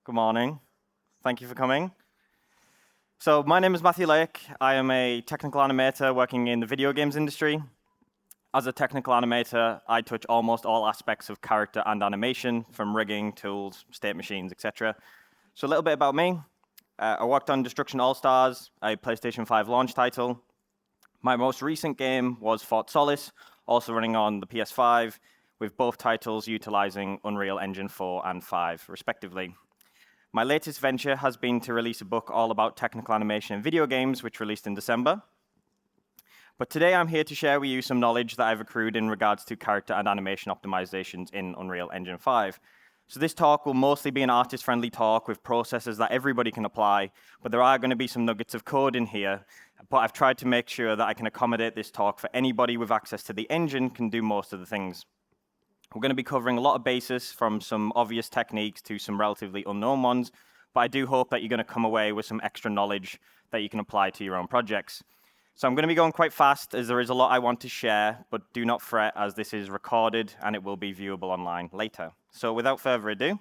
Good morning. Thank you for coming. So my name is Matthew Lake. I am a technical animator working in the video games industry. As a technical animator, I touch almost all aspects of character and animation, from rigging, tools, state machines, etc. So a little bit about me. I worked on Destruction All-Stars, a PlayStation 5 launch title. My most recent game was Fort Solis, also running on the PS5, with both titles utilizing Unreal Engine 4 and 5, respectively. My latest venture has been to release a book all about technical animation in video games, which released in December. But today I'm here to share with you some knowledge that I've accrued in regards to character and animation optimizations in Unreal Engine 5. So this talk will mostly be an artist-friendly talk with processes that everybody can apply, but there are going to be some nuggets of code in here. But I've tried to make sure that I can accommodate this talk for anybody with access to the engine can do most of the things. We're going to be covering a lot of bases, from some obvious techniques to some relatively unknown ones, but I do hope that you're going to come away with some extra knowledge that you can apply to your own projects. So I'm going to be going quite fast as there is a lot I want to share, but do not fret as this is recorded and it will be viewable online later. So without further ado,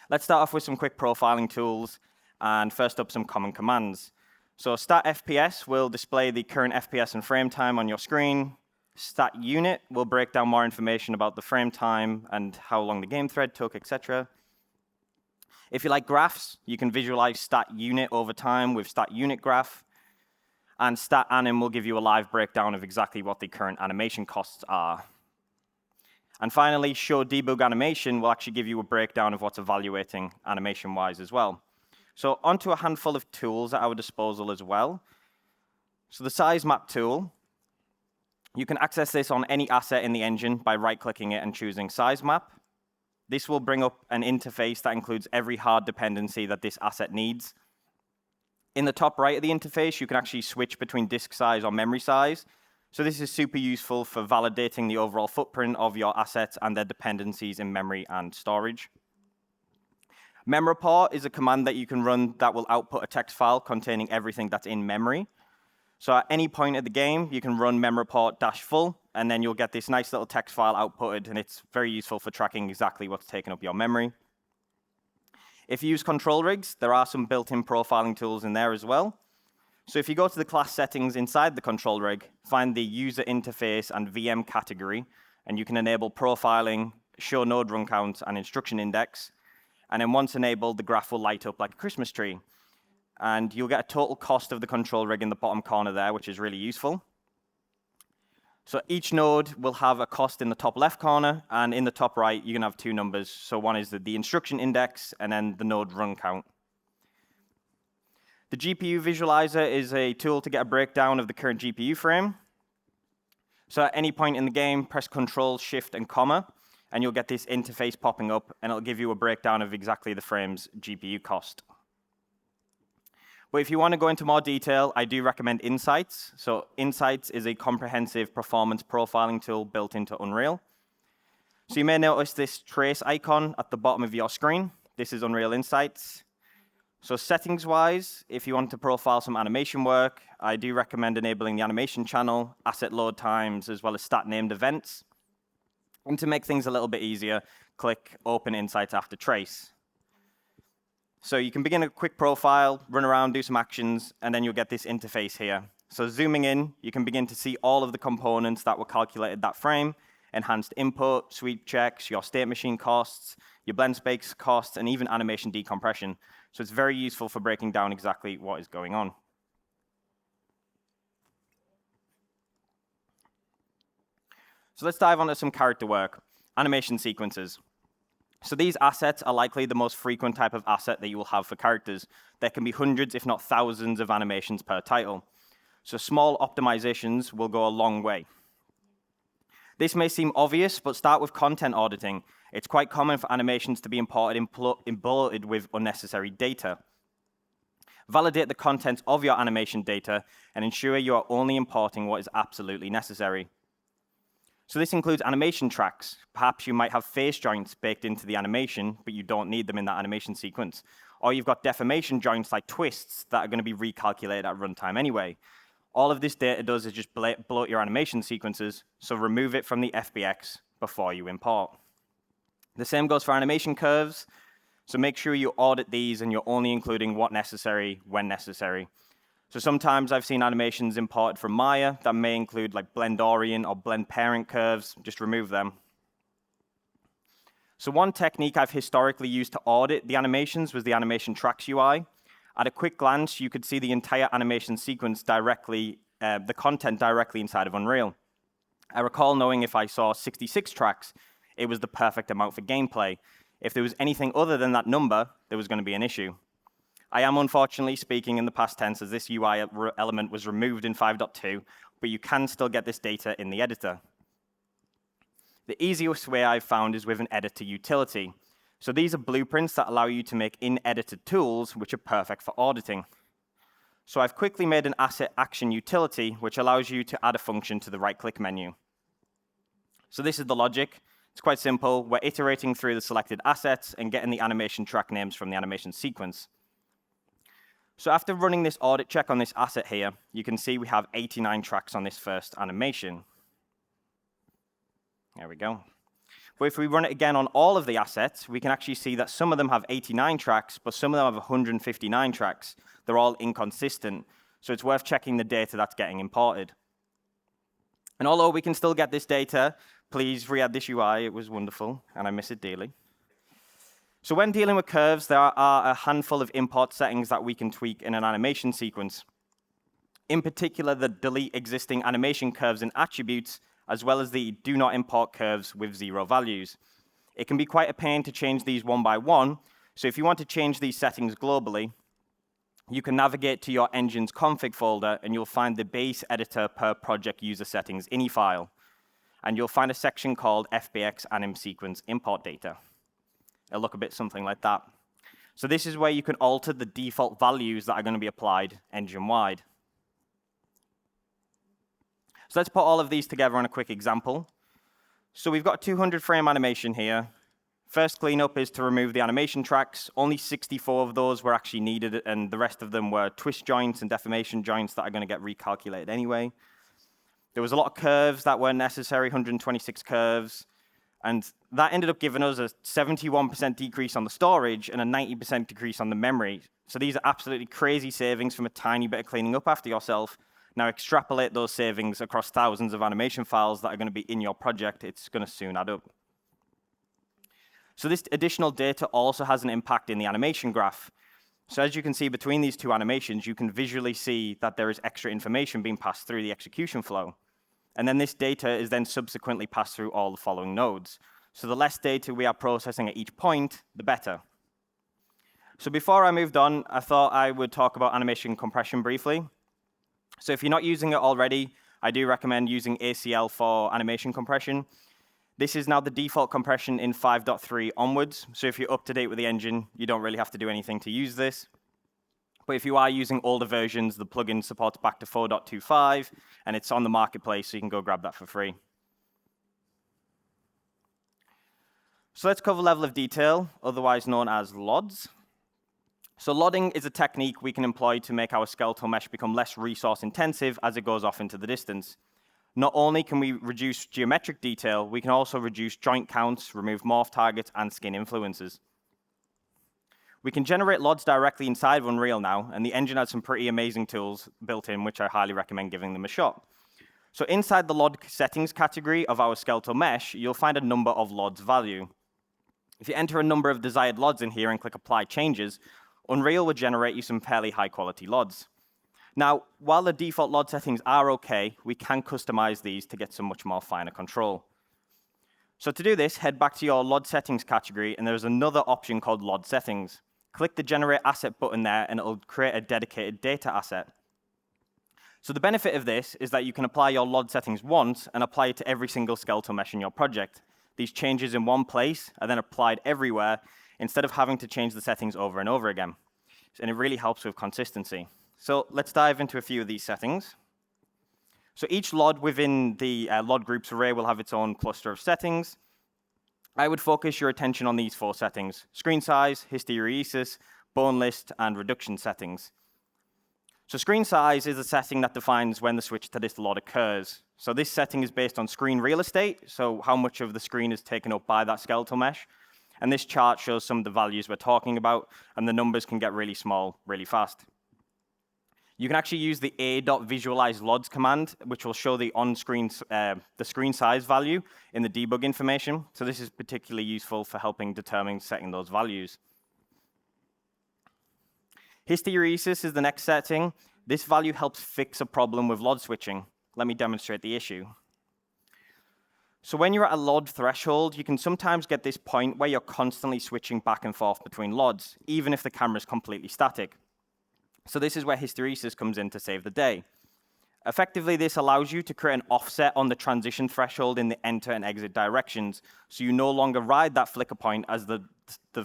let's start off with some quick profiling tools, and first up, some common commands. So stat FPS will display the current FPS and frame time on your screen. Stat unit will break down more information about the frame time and how long the game thread took, etc. If you like graphs, you can visualize stat unit over time with stat unit graph. And stat anim will give you a live breakdown of exactly what the current animation costs are. And finally, show debug animation will actually give you a breakdown of what's evaluating animation-wise as well. So onto a handful of tools at our disposal as well. So the size map tool, you can access this on any asset in the engine by right-clicking it and choosing Size Map. This will bring up an interface that includes every hard dependency that this asset needs. In the top right of the interface, you can actually switch between disk size or memory size. So this is super useful for validating the overall footprint of your assets and their dependencies in memory and storage. Memreport is a command that you can run that will output a text file containing everything that's in memory. So at any point of the game, you can run memreport-full, and then you'll get this nice little text file outputted, and it's very useful for tracking exactly what's taken up your memory. If you use control rigs, there are some built-in profiling tools in there as well. So if you go to the class settings inside the control rig, find the user interface and VM category, and you can enable profiling, show node run count, and instruction index. And then once enabled, the graph will light up like a Christmas tree. And you'll get a total cost of the control rig in the bottom corner there, which is really useful. So each node will have a cost in the top left corner, and in the top right, you can have two numbers. So one is the instruction index, and then the node run count. The GPU visualizer is a tool to get a breakdown of the current GPU frame. So at any point in the game, press Control, Shift, and comma, and you'll get this interface popping up, and it'll give you a breakdown of exactly the frame's GPU cost. But if you want to go into more detail, I do recommend Insights. So Insights is a comprehensive performance profiling tool built into Unreal. So you may notice this trace icon at the bottom of your screen. This is Unreal Insights. So settings-wise, if you want to profile some animation work, I do recommend enabling the animation channel, asset load times, as well as stat named events. And to make things a little bit easier, click Open Insights after Trace. So you can begin a quick profile, run around, do some actions, and then you'll get this interface here. So zooming in, you can begin to see all of the components that were calculated that frame: enhanced input, sweep checks, your state machine costs, your blend space costs, and even animation decompression. So it's very useful for breaking down exactly what is going on. So let's dive onto some character work, animation sequences. So these assets are likely the most frequent type of asset that you will have for characters. There can be hundreds, if not thousands, of animations per title. So small optimizations will go a long way. This may seem obvious, but start with content auditing. It's quite common for animations to be imported bloated with unnecessary data. Validate the content of your animation data and ensure you are only importing what is absolutely necessary. So this includes animation tracks. Perhaps you might have face joints baked into the animation, but you don't need them in that animation sequence. Or you've got deformation joints like twists that are going to be recalculated at runtime anyway. All of this data does is just bloat your animation sequences, so remove it from the FBX before you import. The same goes for animation curves. So make sure you audit these and you're only including what necessary when necessary. So sometimes I've seen animations imported from Maya that may include like blend orient or blend parent curves. Just remove them. So one technique I've historically used to audit the animations was the animation tracks UI. At a quick glance, you could see the entire animation sequence directly, the content directly inside of Unreal. I recall knowing if I saw 66 tracks, it was the perfect amount for gameplay. If there was anything other than that number, there was going to be an issue. I am unfortunately speaking in the past tense as this UI element was removed in 5.2, but you can still get this data in the editor. The easiest way I've found is with an editor utility. So these are blueprints that allow you to make in-editor tools, which are perfect for auditing. So I've quickly made an asset action utility, which allows you to add a function to the right-click menu. So this is the logic. It's quite simple. We're iterating through the selected assets and getting the animation track names from the animation sequence. So after running this audit check on this asset here, you can see we have 89 tracks on this first animation. There we go. But if we run it again on all of the assets, we can actually see that some of them have 89 tracks, but some of them have 159 tracks. They're all inconsistent. So it's worth checking the data that's getting imported. And although we can still get this data, please re-add this UI. It was wonderful, and I miss it dearly. So when dealing with curves, there are a handful of import settings that we can tweak in an animation sequence. In particular, the delete existing animation curves and attributes, as well as the do not import curves with 0 values. It can be quite a pain to change these one by one, so if you want to change these settings globally, you can navigate to your engine's config folder and you'll find the base editor per project user settings ini file. And you'll find a section called FBX anim sequence import data. It'll look a bit something like that. So this is where you can alter the default values that are going to be applied engine-wide. So let's put all of these together on a quick example. So we've got a 200 frame animation here. First cleanup is to remove the animation tracks. Only 64 of those were actually needed, and the rest of them were twist joints and deformation joints that are going to get recalculated anyway. There was a lot of curves that weren't necessary, 126 curves. And that ended up giving us a 71% decrease on the storage and a 90% decrease on the memory. So these are absolutely crazy savings from a tiny bit of cleaning up after yourself. Now extrapolate those savings across thousands of animation files that are going to be in your project. It's going to soon add up. So this additional data also has an impact in the animation graph. So as you can see between these two animations, you can visually see that there is extra information being passed through the execution flow. And then this data is then subsequently passed through all the following nodes. So the less data we are processing at each point, the better. So before I moved on, I thought I would talk about animation compression briefly. So if you're not using it already, I do recommend using ACL for animation compression. This is now the default compression in 5.3 onwards. So if you're up to date with the engine, you don't really have to do anything to use this. But if you are using older versions, the plugin supports back to 4.25, and it's on the marketplace, so you can go grab that for free. So let's cover level of detail, otherwise known as LODs. So lodding is a technique we can employ to make our skeletal mesh become less resource intensive as it goes off into the distance. Not only can we reduce geometric detail, we can also reduce joint counts, remove morph targets, and skin influences. We can generate LODs directly inside of Unreal now, and the engine has some pretty amazing tools built in, which I highly recommend giving them a shot. So inside the LOD settings category of our skeletal mesh, you'll find a number of LODs value. If you enter a number of desired LODs in here and click Apply Changes, Unreal will generate you some fairly high-quality LODs. Now, while the default LOD settings are OK, we can customize these to get some much more finer control. So to do this, head back to your LOD settings category, and there's another option called LOD settings. Click the Generate Asset button there, and it'll create a dedicated data asset. So the benefit of this is that you can apply your LOD settings once and apply it to every single skeletal mesh in your project. These changes in one place are then applied everywhere instead of having to change the settings over and over again. And it really helps with consistency. So let's dive into a few of these settings. So each LOD within the LOD groups array will have its own cluster of settings. I would focus your attention on these 4 settings: screen size, hysteresis, bone list, and reduction settings. So screen size is a setting that defines when the switch to this LOD occurs. So this setting is based on screen real estate, so how much of the screen is taken up by that skeletal mesh. And this chart shows some of the values we're talking about, and the numbers can get really small really fast. You can actually use the a.visualize_lods command, which will show the on-screen, the screen size value in the debug information. So this is particularly useful for helping determine setting those values. Hysteresis is the next setting. This value helps fix a problem with LOD switching. Let me demonstrate the issue. So when you're at a LOD threshold, you can sometimes get this point where you're constantly switching back and forth between LODs, even if the camera is completely static. So this is where hysteresis comes in to save the day. Effectively, this allows you to create an offset on the transition threshold in the enter and exit directions, so you no longer ride that flicker point, as the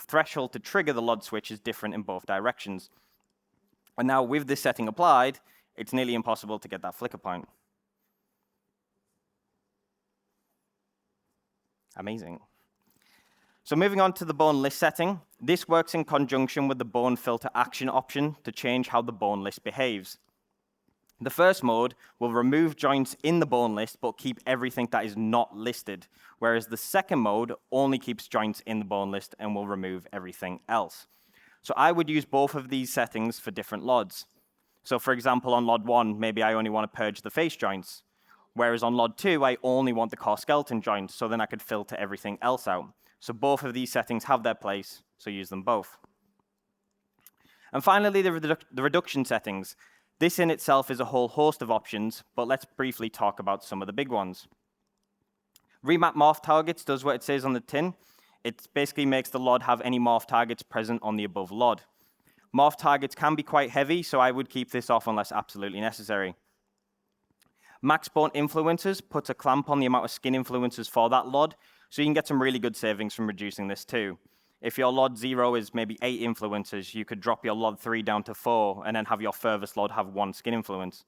threshold to trigger the LOD switch is different in both directions. And now with this setting applied, it's nearly impossible to get that flicker point. Amazing. So moving on to the bone list setting, this works in conjunction with the bone filter action option to change how the bone list behaves. The first mode will remove joints in the bone list, but keep everything that is not listed, whereas the second mode only keeps joints in the bone list and will remove everything else. So I would use both of these settings for different LODs. So for example, on LOD 1, maybe I only want to purge the face joints, whereas on LOD 2, I only want the core skeleton joints, so then I could filter everything else out. So both of these settings have their place, so use them both. And finally, the reduction settings. This in itself is a whole host of options, but let's briefly talk about some of the big ones. Remap morph targets does what it says on the tin. It basically makes the LOD have any morph targets present on the above LOD. Morph targets can be quite heavy, so I would keep this off unless absolutely necessary. Max bone influencers puts a clamp on the amount of skin influencers for that LOD, so you can get some really good savings from reducing this too. If your LOD 0 is maybe 8 influencers, you could drop your LOD 3 down to 4, and then have your furthest LOD have 1 skin influence.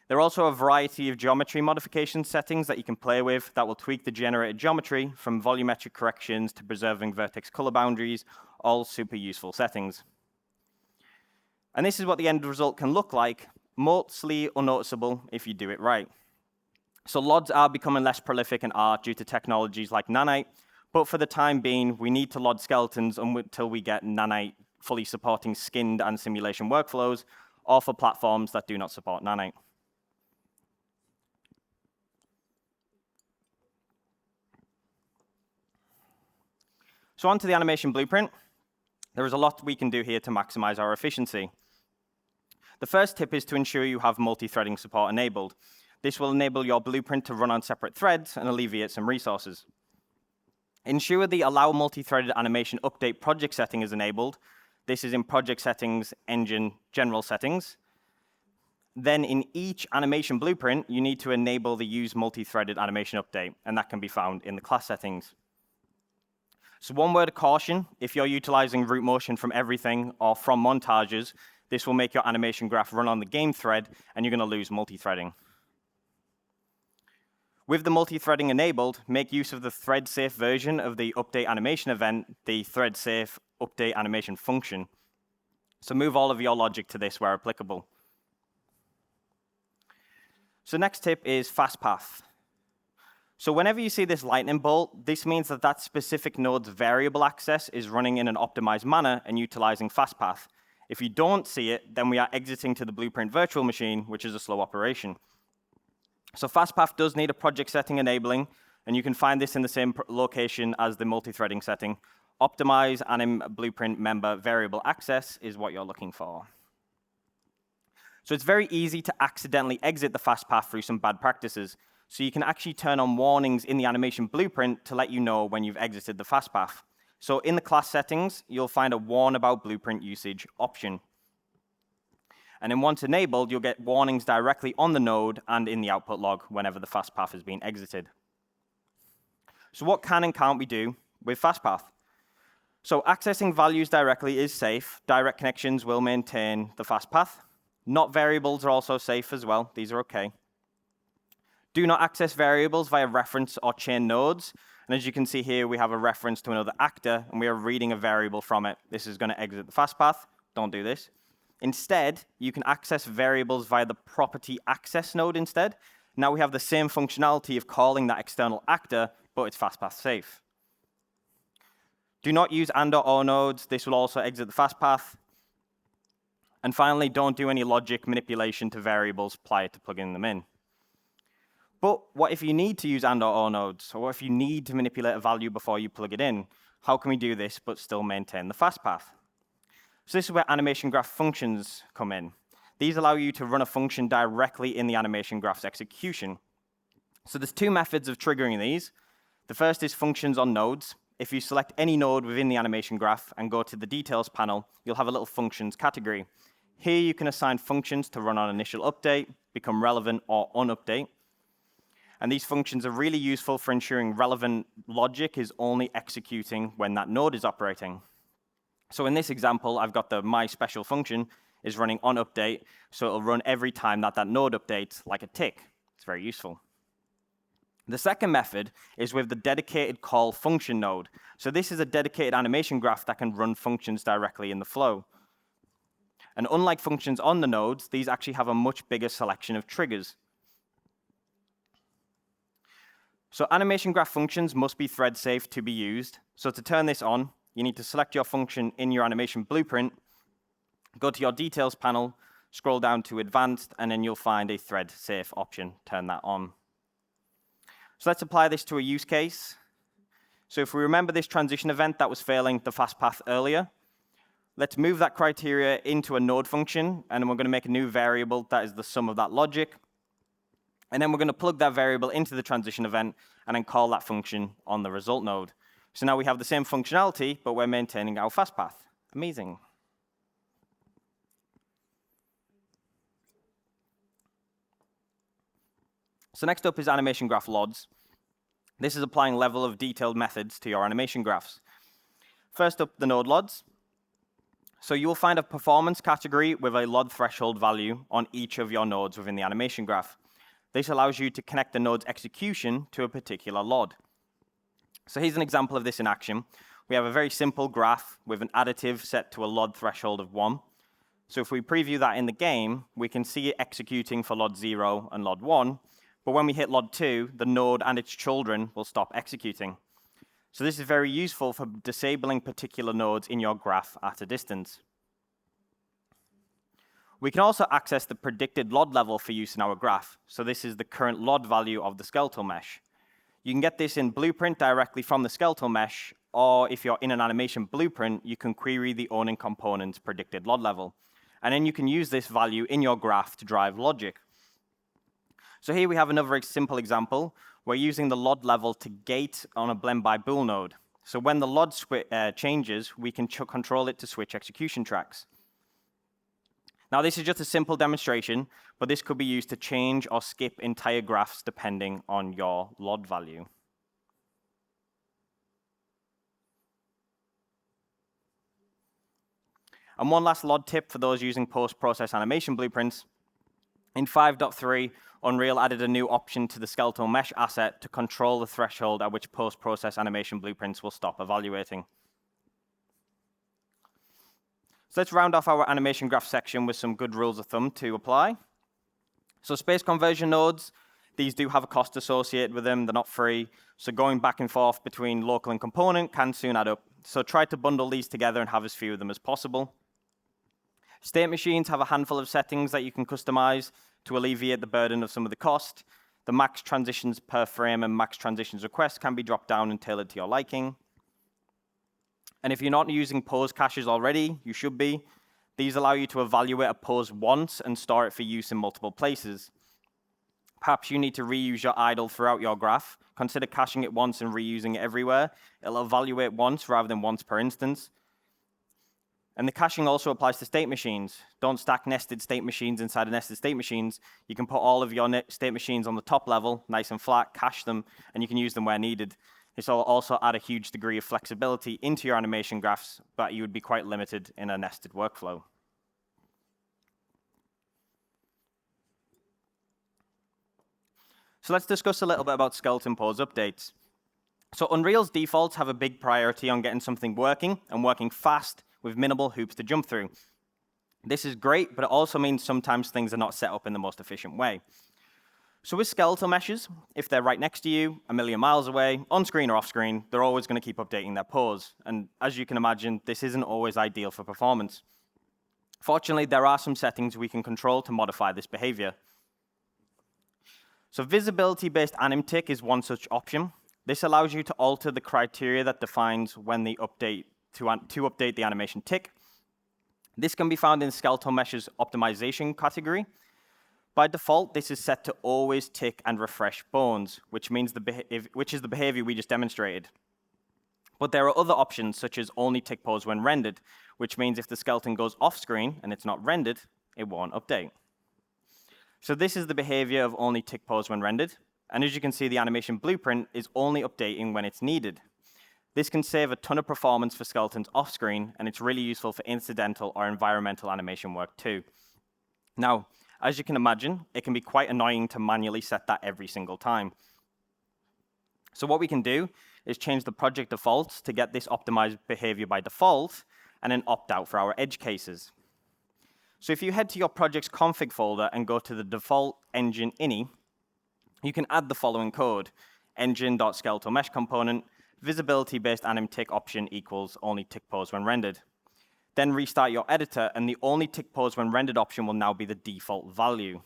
There are also a variety of geometry modification settings that you can play with that will tweak the generated geometry, from volumetric corrections to preserving vertex color boundaries, all super useful settings. And this is what the end result can look like, mostly unnoticeable if you do it right. So LODs are becoming less prolific in art due to technologies like nanite, but for the time being, we need to LOD skeletons until we get nanite fully supporting skinned and simulation workflows, or for platforms that do not support nanite. So on to the animation blueprint. There is a lot we can do here to maximize our efficiency. The first tip is to ensure you have multi-threading support enabled. This will enable your blueprint to run on separate threads and alleviate some resources. Ensure the Allow Multi-Threaded Animation Update project setting is enabled. This is in Project Settings, Engine, General Settings. Then in each animation blueprint, you need to enable the Use Multi-Threaded Animation Update, and that can be found in the class settings. So one word of caution, if you're utilizing root motion from everything or from montages, this will make your animation graph run on the game thread, and you're going to lose multi-threading. With the multi-threading enabled, make use of the thread-safe version of the update animation event, the thread-safe update animation function. So move all of your logic to this where applicable. So next tip is fast path. So whenever you see this lightning bolt, this means that that specific node's variable access is running in an optimized manner and utilizing fast path. If you don't see it, then we are exiting to the blueprint virtual machine, which is a slow operation. So FastPath does need a project setting enabling, and you can find this in the same location as the multi-threading setting. Optimize anim blueprint member variable access is what you're looking for. So it's very easy to accidentally exit the FastPath through some bad practices. So you can actually turn on warnings in the animation blueprint to let you know when you've exited the FastPath. So in the class settings, you'll find a warn about blueprint usage option. And then once enabled, you'll get warnings directly on the node and in the output log whenever the FastPath has been exited. So what can and can't we do with FastPath? So accessing values directly is safe. Direct connections will maintain the FastPath. Not variables are also safe as well. These are OK. Do not access variables via reference or chain nodes. And as you can see here, we have a reference to another actor, and we are reading a variable from it. This is going to exit the FastPath. Don't do this. Instead, you can access variables via the property access node instead. Now we have the same functionality of calling that external actor, but it's FastPath safe. Do not use and or nodes. This will also exit the fast path. And finally, don't do any logic manipulation to variables prior to plugging them in. But what if you need to use and or nodes? Or what if you need to manipulate a value before you plug it in? How can we do this but still maintain the fast path? So this is where animation graph functions come in. These allow you to run a function directly in the animation graph's execution. So there's two methods of triggering these. The first is functions on nodes. If you select any node within the animation graph and go to the details panel, you'll have a little functions category. Here you can assign functions to run on initial update, become relevant, or unupdate. And these functions are really useful for ensuring relevant logic is only executing when that node is operating. So in this example, I've got the my special function is running on update, so it'll run every time that node updates like a tick. It's very useful. The second method is with the dedicated call function node. So this is a dedicated animation graph that can run functions directly in the flow. And unlike functions on the nodes, these actually have a much bigger selection of triggers. So animation graph functions must be thread safe to be used. So to turn this on, you need to select your function in your animation blueprint, go to your details panel, scroll down to advanced, and then you'll find a thread safe option. Turn that on. So let's apply this to a use case. So if we remember this transition event that was failing the fast path earlier, let's move that criteria into a node function, and then we're going to make a new variable that is the sum of that logic. And then we're going to plug that variable into the transition event and then call that function on the result node. So now we have the same functionality, but we're maintaining our fast path. Amazing. So next up is animation graph LODs. This is applying level of detailed methods to your animation graphs. First up, the node LODs. So you will find a performance category with a LOD threshold value on each of your nodes within the animation graph. This allows you to connect the node's execution to a particular LOD. So here's an example of this in action. We have a very simple graph with an additive set to a LOD threshold of 1. So if we preview that in the game, we can see it executing for LOD 0 and LOD 1. But when we hit LOD 2, the node and its children will stop executing. So this is very useful for disabling particular nodes in your graph at a distance. We can also access the predicted LOD level for use in our graph. So this is the current LOD value of the skeletal mesh. You can get this in Blueprint directly from the skeletal mesh, or if you're in an animation blueprint, you can query the owning component's predicted LOD level. And then you can use this value in your graph to drive logic. So here we have another simple example. We're using the LOD level to gate on a blend by bool node. So when the LOD changes, we can control it to switch execution tracks. Now this is just a simple demonstration, but this could be used to change or skip entire graphs depending on your LOD value. And one last LOD tip for those using post-process animation blueprints. In 5.3, Unreal added a new option to the skeletal mesh asset to control the threshold at which post-process animation blueprints will stop evaluating. So let's round off our animation graph section with some good rules of thumb to apply. So space conversion nodes, these do have a cost associated with them. They're not free. So going back and forth between local and component can soon add up. So try to bundle these together and have as few of them as possible. State machines have a handful of settings that you can customize to alleviate the burden of some of the cost. The max transitions per frame and max transitions request can be dropped down and tailored to your liking. And if you're not using pose caches already, you should be. These allow you to evaluate a pose once and store it for use in multiple places. Perhaps you need to reuse your idle throughout your graph. Consider caching it once and reusing it everywhere. It'll evaluate once rather than once per instance. And the caching also applies to state machines. Don't stack nested state machines inside of nested state machines. You can put all of your state machines on the top level, nice and flat, cache them, and you can use them where needed. This will also add a huge degree of flexibility into your animation graphs, but you would be quite limited in a nested workflow. So let's discuss a little bit about skeleton pose updates. So Unreal's defaults have a big priority on getting something working and working fast with minimal hoops to jump through. This is great, but it also means sometimes things are not set up in the most efficient way. So with skeletal meshes, if they're right next to you, a million miles away, on screen or off screen, they're always going to keep updating their pose. And as you can imagine, this isn't always ideal for performance. Fortunately, there are some settings we can control to modify this behavior. So visibility-based anim tick is one such option. This allows you to alter the criteria that defines when the update to update the animation tick. This can be found in the skeletal meshes optimization category. By default, this is set to always tick and refresh bones, which is the behavior we just demonstrated. But there are other options, such as only tick pose when rendered, which means if the skeleton goes off screen and it's not rendered, it won't update. So this is the behavior of only tick pose when rendered. And as you can see, the animation blueprint is only updating when it's needed. This can save a ton of performance for skeletons off screen, and it's really useful for incidental or environmental animation work too. Now, as you can imagine, it can be quite annoying to manually set that every single time. So what we can do is change the project defaults to get this optimized behavior by default, and then opt out for our edge cases. So if you head to your project's config folder and go to the default engine ini, you can add the following code: engine.skeletal mesh component, visibility-based anim tick option equals only tick pose when rendered. Then restart your editor, and the only tick pose when rendered option will now be the default value.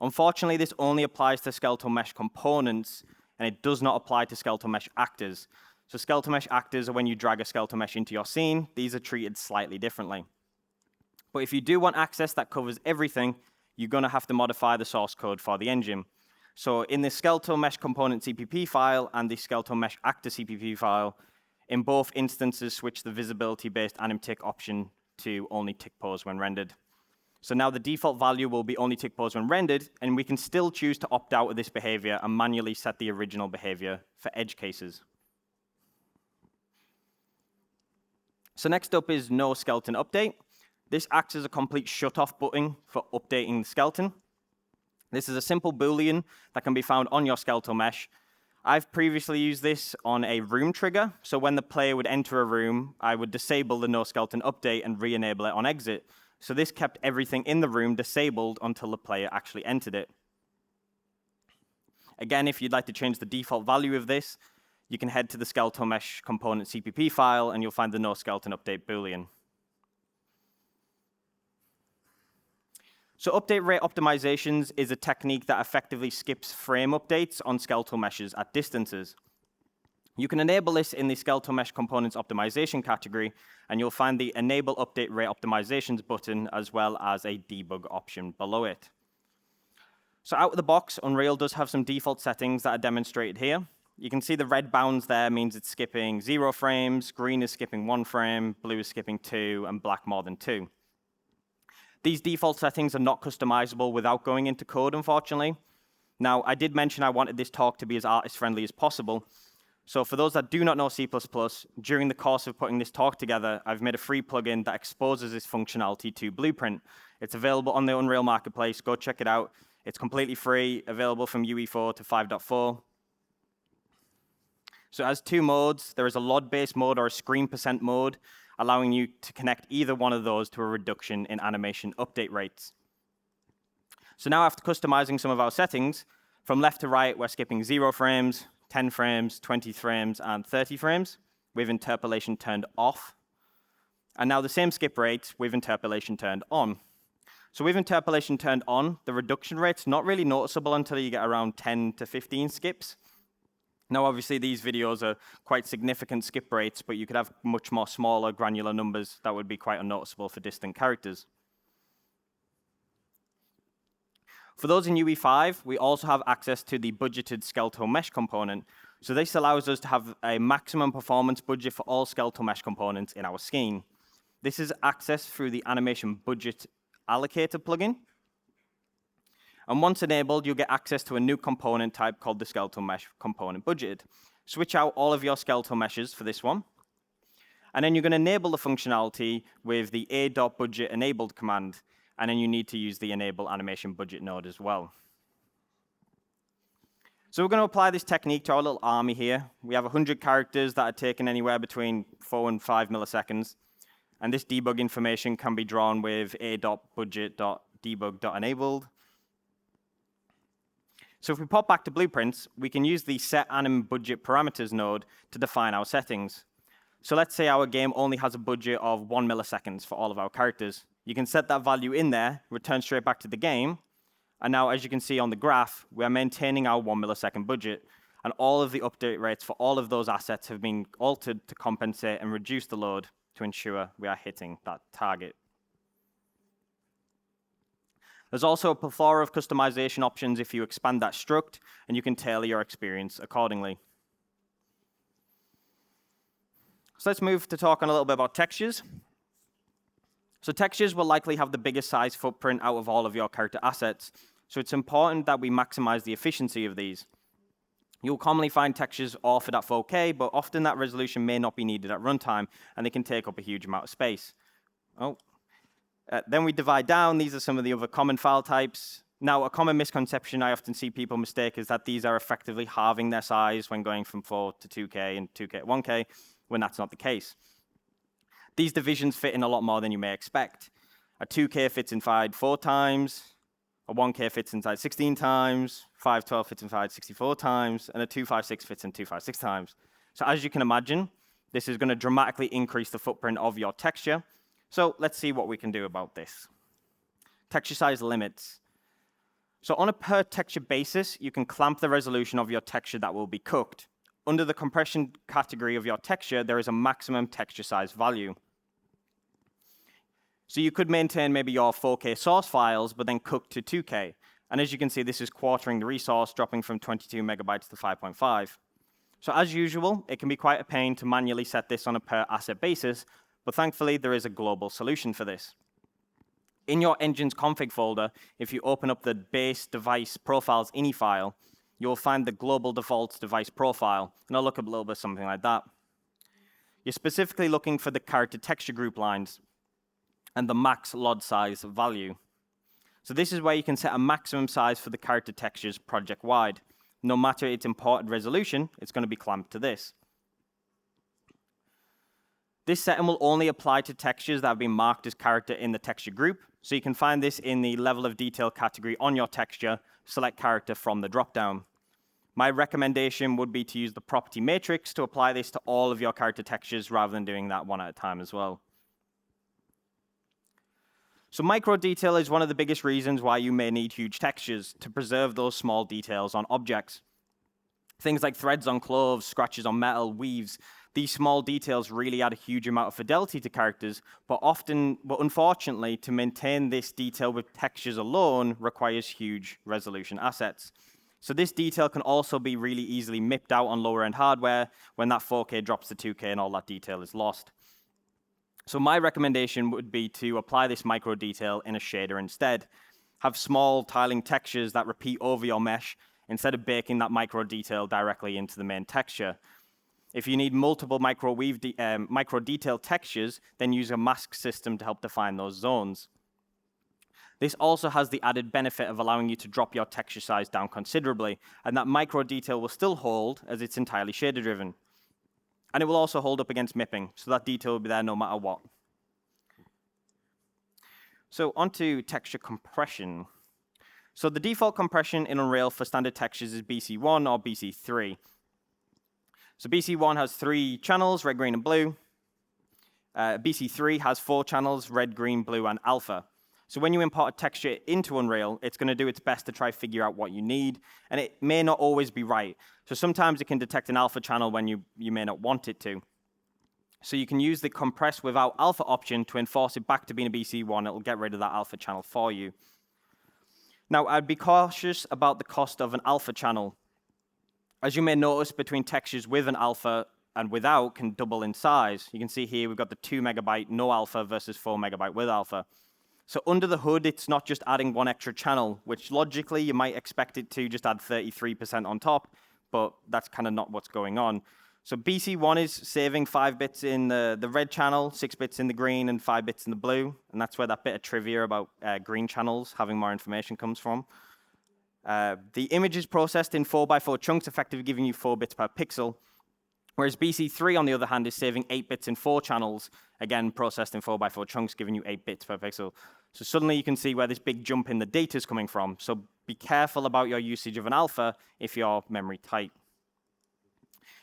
Unfortunately, this only applies to skeletal mesh components, and it does not apply to skeletal mesh actors. So skeletal mesh actors are when you drag a skeletal mesh into your scene. These are treated slightly differently. But if you do want access that covers everything, you're going to have to modify the source code for the engine. So in the skeletal mesh component CPP file and the skeletal mesh actor CPP file, in both instances, switch the visibility-based anim tick option to only tick pose when rendered. So now the default value will be only tick pose when rendered, and we can still choose to opt out of this behavior and manually set the original behavior for edge cases. So next up is no skeleton update. This acts as a complete shut-off button for updating the skeleton. This is a simple Boolean that can be found on your skeletal mesh. I've previously used this on a room trigger, so when the player would enter a room, I would disable the no skeleton update and re-enable it on exit. So this kept everything in the room disabled until the player actually entered it. Again, if you'd like to change the default value of this, you can head to the skeletal mesh component CPP file, and you'll find the no skeleton update Boolean. So update rate optimizations is a technique that effectively skips frame updates on skeletal meshes at distances. You can enable this in the skeletal mesh components optimization category, and you'll find the enable update rate optimizations button as well as a debug option below it. So out of the box, Unreal does have some default settings that are demonstrated here. You can see the red bounds there means it's skipping 0 frames, green is skipping 1 frame, blue is skipping 2, and black more than 2. These default settings are not customizable without going into code, unfortunately. Now, I did mention I wanted this talk to be as artist-friendly as possible. So for those that do not know C++, during the course of putting this talk together, I've made a free plugin that exposes this functionality to Blueprint. It's available on the Unreal Marketplace. Go check it out. It's completely free, available from UE4 to 5.4. So it has two modes. There is a LOD-based mode or a screen percent mode, allowing you to connect either one of those to a reduction in animation update rates. So now after customizing some of our settings, from left to right, we're skipping 0 frames, 10 frames, 20 frames, and 30 frames with interpolation turned off. And now the same skip rate with interpolation turned on. So with interpolation turned on, the reduction rate's not really noticeable until you get around 10 to 15 skips. Now, obviously, these videos are quite significant skip rates, but you could have much more smaller, granular numbers that would be quite unnoticeable for distant characters. For those in UE5, we also have access to the budgeted skeletal mesh component. So this allows us to have a maximum performance budget for all skeletal mesh components in our scene. This is accessed through the animation budget allocator plugin. And once enabled, you'll get access to a new component type called the skeletal mesh component budgeted. Switch out all of your skeletal meshes for this one. And then you're going to enable the functionality with the a.budget enabled command. And then you need to use the enable animation budget node as well. So we're going to apply this technique to our little army here. We have 100 characters that are taken anywhere between 4 and 5 milliseconds. And this debug information can be drawn with a.budget.debug.enabled. So if we pop back to blueprints, we can use the set anim budget parameters node to define our settings. So let's say our game only has a budget of 1 milliseconds for all of our characters. You can set that value in there, return straight back to the game, and now as you can see on the graph, we are maintaining our 1 millisecond budget, and all of the update rates for all of those assets have been altered to compensate and reduce the load to ensure we are hitting that target. There's also a plethora of customization options if you expand that struct, and you can tailor your experience accordingly. So let's move to talk on a little bit about textures. So textures will likely have the biggest size footprint out of all of your character assets, so it's important that we maximize the efficiency of these. You'll commonly find textures offered at 4K, but often that resolution may not be needed at runtime, and they can take up a huge amount of space. Then we divide down. These are some of the other common file types. Now, a common misconception I often see people mistake is that these are effectively halving their size when going from 4 to 2K and 2K to 1K, when that's not the case. These divisions fit in a lot more than you may expect. A 2K fits inside 4 times, a 1K fits inside 16 times, 512 fits inside 64 times, and a 256 fits in 256 times. So as you can imagine, this is going to dramatically increase the footprint of your texture. So let's see what we can do about this. Texture size limits. So on a per texture basis, you can clamp the resolution of your texture that will be cooked. Under the compression category of your texture, there is a maximum texture size value. So you could maintain maybe your 4K source files, but then cook to 2K. And as you can see, this is quartering the resource, dropping from 22 megabytes to 5.5. So as usual, it can be quite a pain to manually set this on a per asset basis, but thankfully, there is a global solution for this. In your engine's config folder, if you open up the base device profiles ini file, you'll find the global defaults device profile, and I'll look up a little bit something like that. You're specifically looking for the character texture group lines and the max LOD size value. So this is where you can set a maximum size for the character textures project-wide. No matter its imported resolution, it's going to be clamped to this. This setting will only apply to textures that have been marked as character in the texture group, so you can find this in the level of detail category on your texture, select character from the dropdown. My recommendation would be to use the property matrix to apply this to all of your character textures rather than doing that one at a time as well. So micro detail is one of the biggest reasons why you may need huge textures to preserve those small details on objects. Things like threads on clothes, scratches on metal, weaves. These small details really add a huge amount of fidelity to characters, but unfortunately, to maintain this detail with textures alone requires huge resolution assets. So this detail can also be really easily mipped out on lower-end hardware when that 4K drops to 2K and all that detail is lost. So my recommendation would be to apply this micro detail in a shader instead. Have small tiling textures that repeat over your mesh instead of baking that micro detail directly into the main texture. If you need multiple micro detail textures, then use a mask system to help define those zones. This also has the added benefit of allowing you to drop your texture size down considerably, and that micro detail will still hold as it's entirely shader driven. And it will also hold up against mipping, so that detail will be there no matter what. So onto texture compression. So the default compression in Unreal for standard textures is BC1 or BC3. So BC1 has 3 channels, red, green, and blue. BC3 has 4 channels, red, green, blue, and alpha. So when you import a texture into Unreal, it's going to do its best to try figure out what you need, and it may not always be right. So sometimes it can detect an alpha channel when you may not want it to. So you can use the compress without alpha option to enforce it back to being a BC1. It'll get rid of that alpha channel for you. Now, I'd be cautious about the cost of an alpha channel. As you may notice, between textures with an alpha and without can double in size. You can see here we've got the 2 megabyte no alpha versus 4 megabyte with alpha. So under the hood, it's not just adding one extra channel, which logically you might expect it to just add 33% on top, but that's kind of not what's going on. So BC1 is saving 5 bits in the red channel, 6 bits in the green, and 5 bits in the blue. And that's where that bit of trivia about green channels having more information comes from. The image is processed in 4x4 chunks, effectively giving you 4 bits per pixel. Whereas BC3, on the other hand, is saving 8 bits in 4 channels, again, processed in 4x4 chunks, giving you 8 bits per pixel. So suddenly you can see where this big jump in the data is coming from. So be careful about your usage of an alpha if you're memory tight.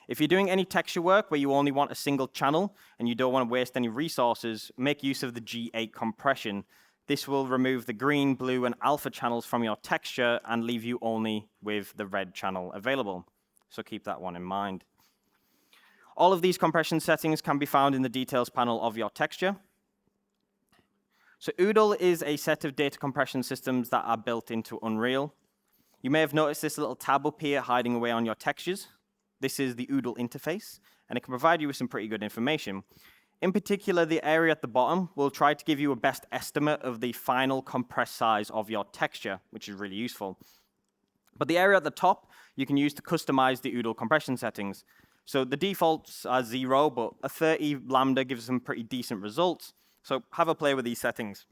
If you're doing any texture work where you only want a single channel and you don't want to waste any resources, make use of the G8 compression. This will remove the green, blue, and alpha channels from your texture and leave you only with the red channel available. So keep that one in mind. All of these compression settings can be found in the details panel of your texture. So Oodle is a set of data compression systems that are built into Unreal. You may have noticed this little tab up here hiding away on your textures. This is the Oodle interface, and it can provide you with some pretty good information. In particular, the area at the bottom will try to give you a best estimate of the final compressed size of your texture, which is really useful. But the area at the top, you can use to customize the Oodle compression settings. So the defaults are 0, but a 30 lambda gives some pretty decent results. So have a play with these settings.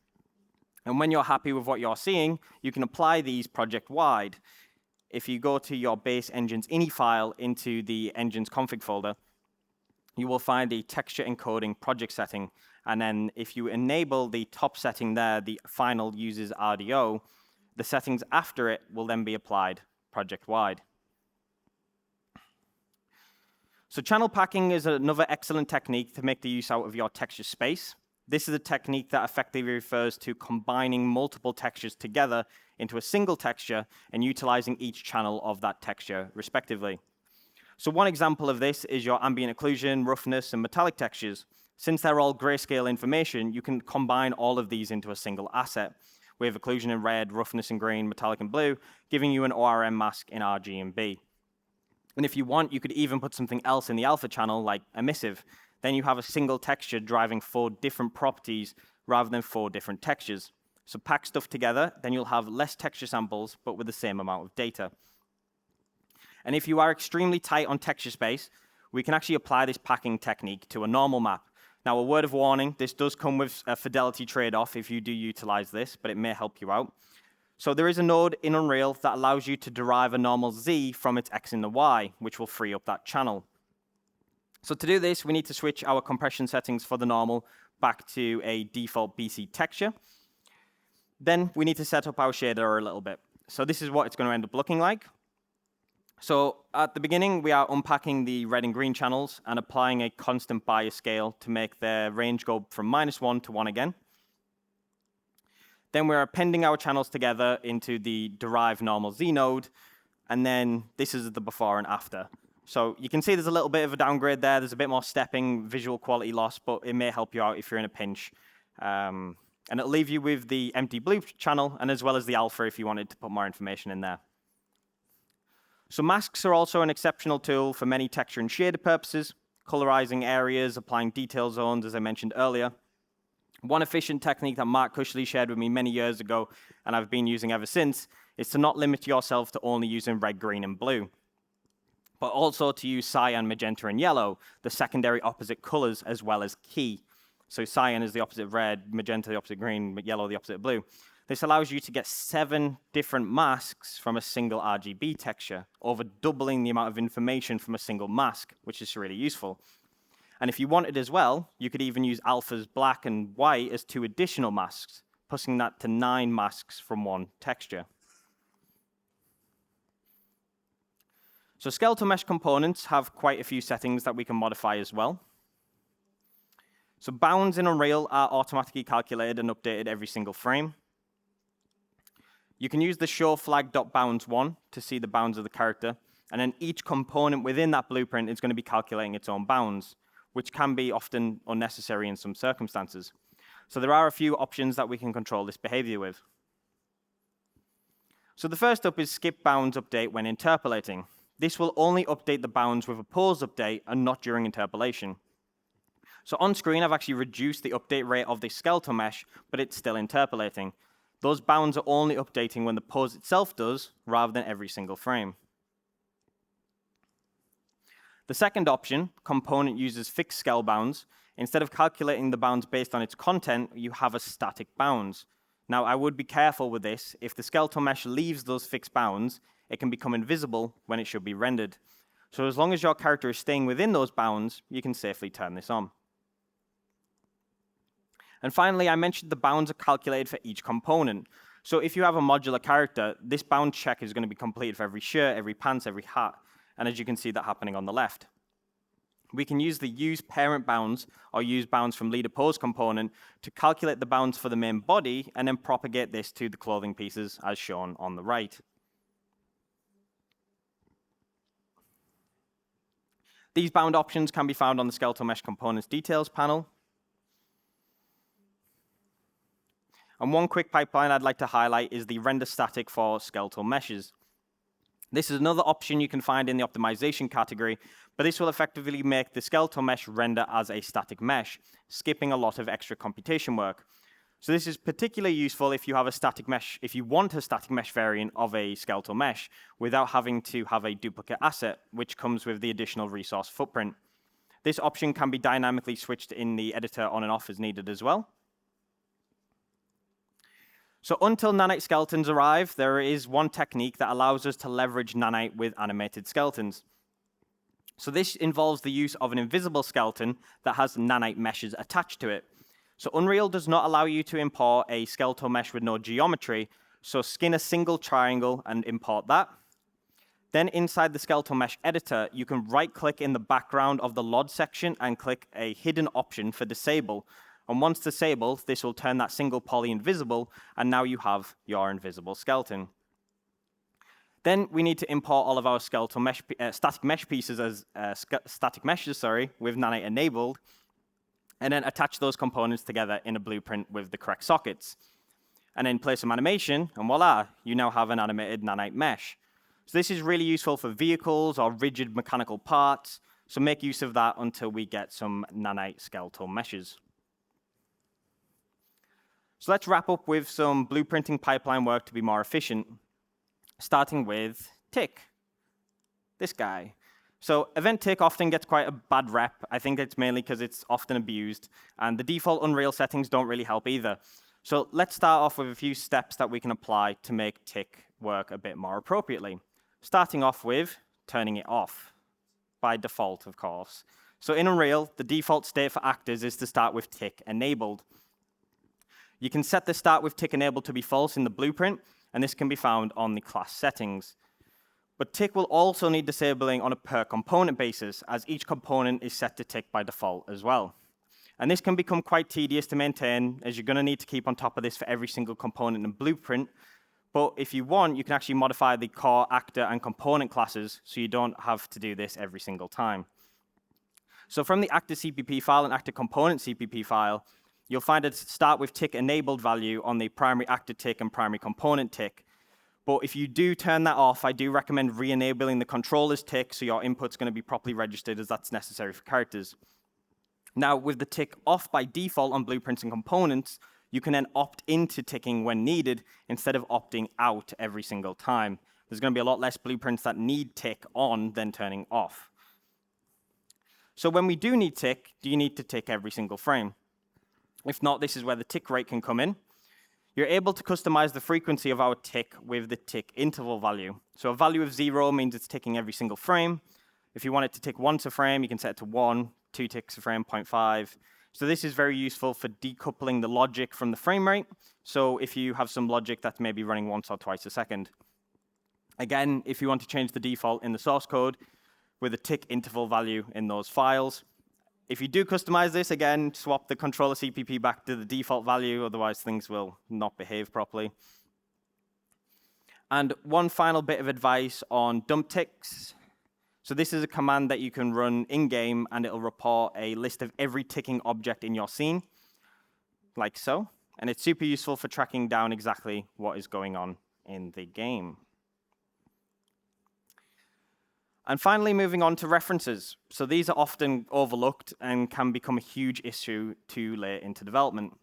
And when you're happy with what you're seeing, you can apply these project-wide. If you go to your base engine's ini file into the engine's config folder, you will find the texture encoding project setting. And then if you enable the top setting there, the final uses RDO, the settings after it will then be applied project-wide. So channel packing is another excellent technique to make the use out of your texture space. This is a technique that effectively refers to combining multiple textures together into a single texture and utilizing each channel of that texture respectively. So one example of this is your ambient occlusion, roughness, and metallic textures. Since they're all grayscale information, you can combine all of these into a single asset, with occlusion in red, roughness in green, metallic in blue, giving you an ORM mask in RGB. And if you want, you could even put something else in the alpha channel, like emissive. Then you have a single texture driving 4 different properties rather than 4 different textures. So pack stuff together, then you'll have less texture samples, but with the same amount of data. And if you are extremely tight on texture space, we can actually apply this packing technique to a normal map. Now, a word of warning, this does come with a fidelity trade-off if you do utilize this, but it may help you out. So there is a node in Unreal that allows you to derive a normal Z from its X and the Y, which will free up that channel. So to do this, we need to switch our compression settings for the normal back to a default BC texture. Then we need to set up our shader a little bit. So this is what it's going to end up looking like. So at the beginning, we are unpacking the red and green channels and applying a constant bias scale to make their range go from -1 to 1 again. Then we're appending our channels together into the derived normal Z node, and then this is the before and after. So you can see there's a little bit of a downgrade there. There's a bit more stepping, visual quality loss, but it may help you out if you're in a pinch. And it'll leave you with the empty blue channel, and as well as the alpha if you wanted to put more information in there. So masks are also an exceptional tool for many texture and shader purposes, colorizing areas, applying detail zones, as I mentioned earlier. One efficient technique that Mark Cushley shared with me many years ago, and I've been using ever since, is to not limit yourself to only using red, green, and blue, but also to use cyan, magenta, and yellow, the secondary opposite colors, as well as key. So cyan is the opposite of red, magenta the opposite of green, yellow the opposite of blue. This allows you to get 7 different masks from a single RGB texture, over doubling the amount of information from a single mask, which is really useful. And if you wanted as well, you could even use alphas black and white as 2 additional masks, pushing that to 9 masks from 1 texture. So skeletal mesh components have quite a few settings that we can modify as well. So bounds in Unreal are automatically calculated and updated every single frame. You can use the show flag.bounds1 to see the bounds of the character, and then each component within that blueprint is going to be calculating its own bounds, which can be often unnecessary in some circumstances. So there are a few options that we can control this behavior with. So the first up is skip bounds update when interpolating. This will only update the bounds with a pause update and not during interpolation. So on screen, I've actually reduced the update rate of the skeletal mesh, but it's still interpolating. Those bounds are only updating when the pause itself does, rather than every single frame. The second option, component uses fixed scale bounds. Instead of calculating the bounds based on its content, you have a static bounds. Now, I would be careful with this. If the skeletal mesh leaves those fixed bounds, it can become invisible when it should be rendered. So as long as your character is staying within those bounds, you can safely turn this on. And finally, I mentioned the bounds are calculated for each component. So if you have a modular character, this bound check is going to be completed for every shirt, every pants, every hat. And as you can see that happening on the left. We can use the use parent bounds or use bounds from leader pose component to calculate the bounds for the main body and then propagate this to the clothing pieces as shown on the right. These bound options can be found on the skeletal mesh components details panel. And one quick pipeline I'd like to highlight is the render static for skeletal meshes. This is another option you can find in the optimization category, but this will effectively make the skeletal mesh render as a static mesh, skipping a lot of extra computation work. So this is particularly useful if you have a static mesh, if you want a static mesh variant of a skeletal mesh without having to have a duplicate asset, which comes with the additional resource footprint. This option can be dynamically switched in the editor on and off as needed as well. So until nanite skeletons arrive, there is one technique that allows us to leverage nanite with animated skeletons. So this involves the use of an invisible skeleton that has nanite meshes attached to it. So Unreal does not allow you to import a skeletal mesh with no geometry, so skin a single triangle and import that. Then inside the skeletal mesh editor, you can right-click in the background of the LOD section and click a hidden option for disable. And once disabled, this will turn that single poly invisible, and now you have your invisible skeleton. Then we need to import all of our skeletal mesh, static mesh pieces as static meshes, with nanite enabled, and then attach those components together in a blueprint with the correct sockets. And then play some animation, and voila, you now have an animated nanite mesh. So this is really useful for vehicles or rigid mechanical parts, so make use of that until we get some nanite skeletal meshes. So let's wrap up with some blueprinting pipeline work to be more efficient, starting with tick, this guy. So event tick often gets quite a bad rep. I think it's mainly because it's often abused, and the default Unreal settings don't really help either. So let's start off with a few steps that we can apply to make tick work a bit more appropriately, starting off with turning it off, by default, of course. So in Unreal, the default state for actors is to start with tick enabled. You can set the start with tick enabled to be false in the blueprint, and this can be found on the class settings. But tick will also need disabling on a per component basis, as each component is set to tick by default as well. And this can become quite tedious to maintain, as you're going to need to keep on top of this for every single component in blueprint. But if you want, you can actually modify the core, actor, and component classes, so you don't have to do this every single time. So from the actor CPP file and actor component CPP file, you'll find a start with tick enabled value on the primary actor tick and primary component tick. But if you do turn that off, I do recommend re-enabling the controller's tick so your input's going to be properly registered, as that's necessary for characters. Now, with the tick off by default on blueprints and components, you can then opt into ticking when needed instead of opting out every single time. There's going to be a lot less blueprints that need tick on than turning off. So when we do need tick, do you need to tick every single frame? If not, this is where the tick rate can come in. You're able to customize the frequency of our tick with the tick interval value. So a value of 0 means it's ticking every single frame. If you want it to tick once a frame, you can set it to 1, 2 ticks a frame, 0.5. So this is very useful for decoupling the logic from the frame rate. So if you have some logic that's maybe running once or twice a second. Again, if you want to change the default in the source code with a tick interval value in those files. If you do customize this, again, swap the controller CPP back to the default value, otherwise things will not behave properly. And one final bit of advice on dump ticks. So this is a command that you can run in-game, and it'll report a list of every ticking object in your scene, like so. And it's super useful for tracking down exactly what is going on in the game. And finally, moving on to references. So these are often overlooked and can become a huge issue too late into development.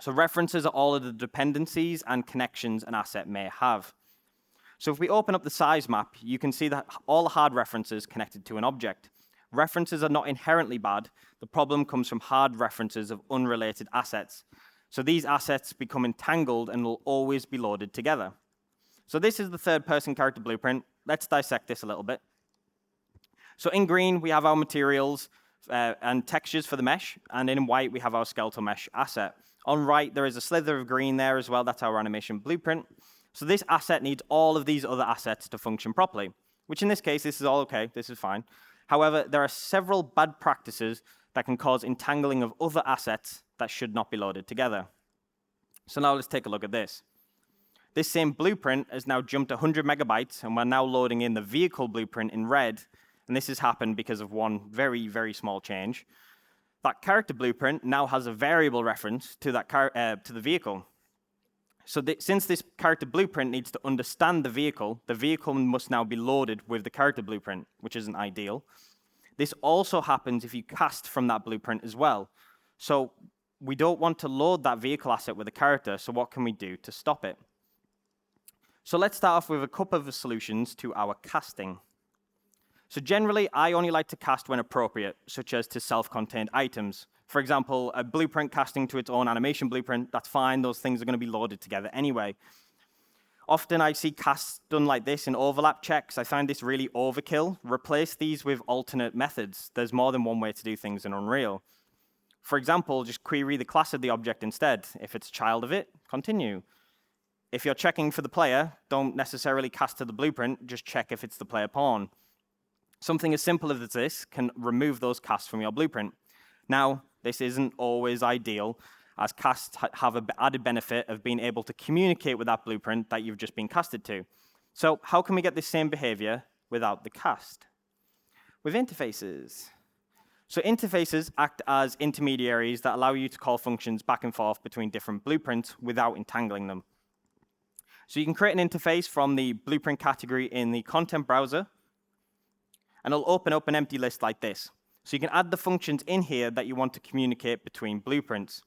So references are all of the dependencies and connections an asset may have. So if we open up the size map, you can see that all the hard references connected to an object. References are not inherently bad. The problem comes from hard references of unrelated assets. So these assets become entangled and will always be loaded together. So this is the third-person character blueprint. Let's dissect this a little bit. So in green, we have our materials and textures for the mesh, and in white, we have our skeletal mesh asset. On right, there is a slither of green there as well. That's our animation blueprint. So this asset needs all of these other assets to function properly, which in this case, this is all okay. This is fine. However, there are several bad practices that can cause entangling of other assets that should not be loaded together. So now let's take a look at this. This same blueprint has now jumped 100 megabytes, and we're now loading in the vehicle blueprint in red. And this has happened because of one very, very small change. That character blueprint now has a variable reference to that to the vehicle. So since this character blueprint needs to understand the vehicle must now be loaded with the character blueprint, which isn't ideal. This also happens if you cast from that blueprint as well. So we don't want to load that vehicle asset with a character, so what can we do to stop it? So let's start off with a couple of solutions to our casting. So generally, I only like to cast when appropriate, such as to self-contained items. For example, a blueprint casting to its own animation blueprint, that's fine. Those things are going to be loaded together anyway. Often I see casts done like this in overlap checks. I find this really overkill. Replace these with alternate methods. There's more than one way to do things in Unreal. For example, just query the class of the object instead. If it's a child of it, continue. If you're checking for the player, don't necessarily cast to the blueprint, just check if it's the player pawn. Something as simple as this can remove those casts from your blueprint. Now, this isn't always ideal, as casts have an added benefit of being able to communicate with that blueprint that you've just been casted to. So how can we get this same behavior without the cast? With interfaces. So interfaces act as intermediaries that allow you to call functions back and forth between different blueprints without entangling them. So you can create an interface from the blueprint category in the content browser, and it'll open up an empty list like this. So you can add the functions in here that you want to communicate between blueprints.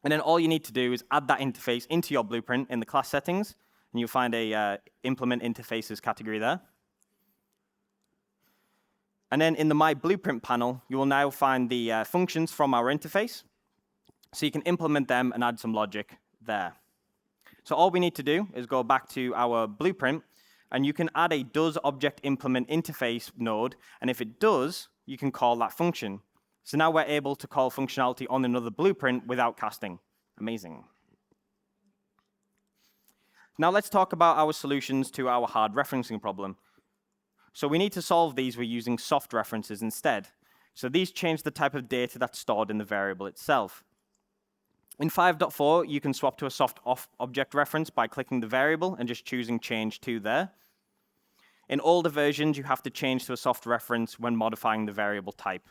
And then all you need to do is add that interface into your blueprint in the class settings, and you'll find a implement interfaces category there. And then in the My Blueprint panel, you will now find the functions from our interface. So you can implement them and add some logic there. So all we need to do is go back to our blueprint, and you can add a does object implement interface node, and if it does, you can call that function. So now we're able to call functionality on another blueprint without casting. Amazing. Now let's talk about our solutions to our hard referencing problem. So we need to solve these with using soft references instead. So these change the type of data that's stored in the variable itself. In 5.4, you can swap to a soft off object reference by clicking the variable and just choosing change to there. In older versions, you have to change to a soft reference when modifying the variable type.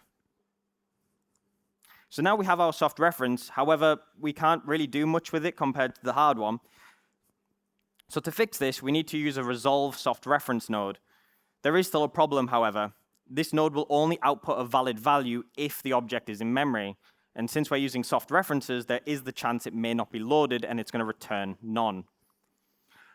So now we have our soft reference. However, we can't really do much with it compared to the hard one. So to fix this, we need to use a resolve soft reference node. There is still a problem, however. This node will only output a valid value if the object is in memory. And since we're using soft references, there is the chance it may not be loaded and it's going to return none.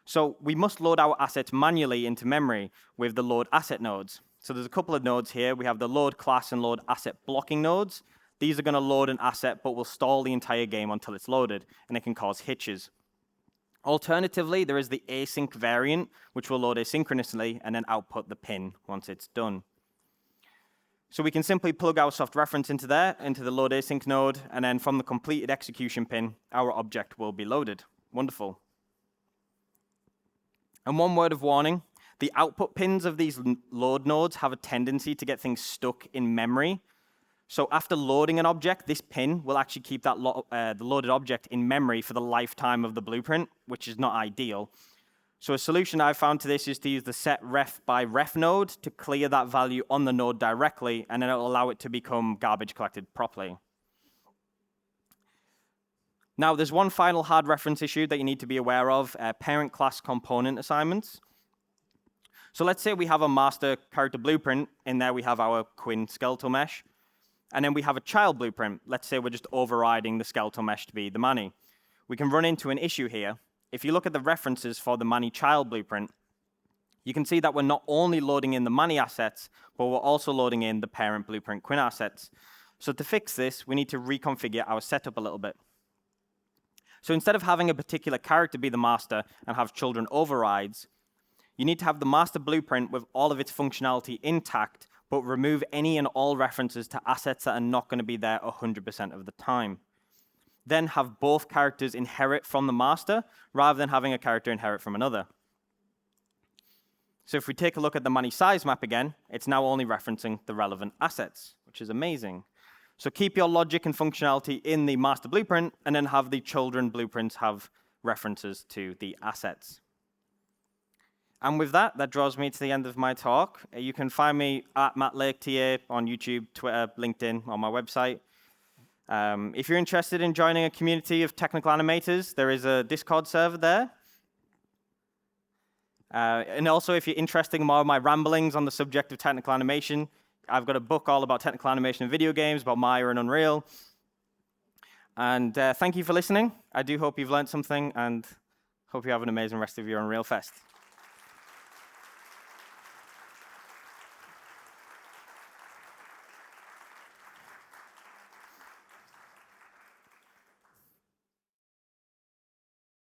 So we must load our assets manually into memory with the load asset nodes. So there's a couple of nodes here. We have the load class and load asset blocking nodes. These are going to load an asset, but will stall the entire game until it's loaded, and it can cause hitches. Alternatively, there is the async variant, which will load asynchronously and then output the pin once it's done. So we can simply plug our soft reference into there, into the load async node, and then from the completed execution pin, our object will be loaded. Wonderful. And one word of warning, the output pins of these load nodes have a tendency to get things stuck in memory. So after loading an object, this pin will actually keep that the loaded object in memory for the lifetime of the blueprint, which is not ideal. So a solution I've found to this is to use the set ref by ref node to clear that value on the node directly, and then it'll allow it to become garbage collected properly. Now, there's one final hard reference issue that you need to be aware of, parent class component assignments. So let's say we have a master character blueprint. In there, we have our Quinn skeletal mesh. And then we have a child blueprint. Let's say we're just overriding the skeletal mesh to be the Manny. We can run into an issue here. If you look at the references for the Manny child blueprint, you can see that we're not only loading in the Manny assets, but we're also loading in the parent blueprint Quinn assets. So to fix this, we need to reconfigure our setup a little bit. So instead of having a particular character be the master and have children overrides, you need to have the master blueprint with all of its functionality intact, but remove any and all references to assets that are not going to be there 100% of the time. Then have both characters inherit from the master, rather than having a character inherit from another. So if we take a look at the Mani size map again, it's now only referencing the relevant assets, which is amazing. So keep your logic and functionality in the master blueprint, and then have the children blueprints have references to the assets. And with that, that draws me to the end of my talk. You can find me at Matt Lake TA on YouTube, Twitter, LinkedIn, on my website. If you're interested in joining a community of technical animators, there is a Discord server there. And also, if you're interested in more of my ramblings on the subject of technical animation, I've got a book all about technical animation in video games, about Maya and Unreal. And thank you for listening. I do hope you've learned something, and hope you have an amazing rest of your Unreal Fest.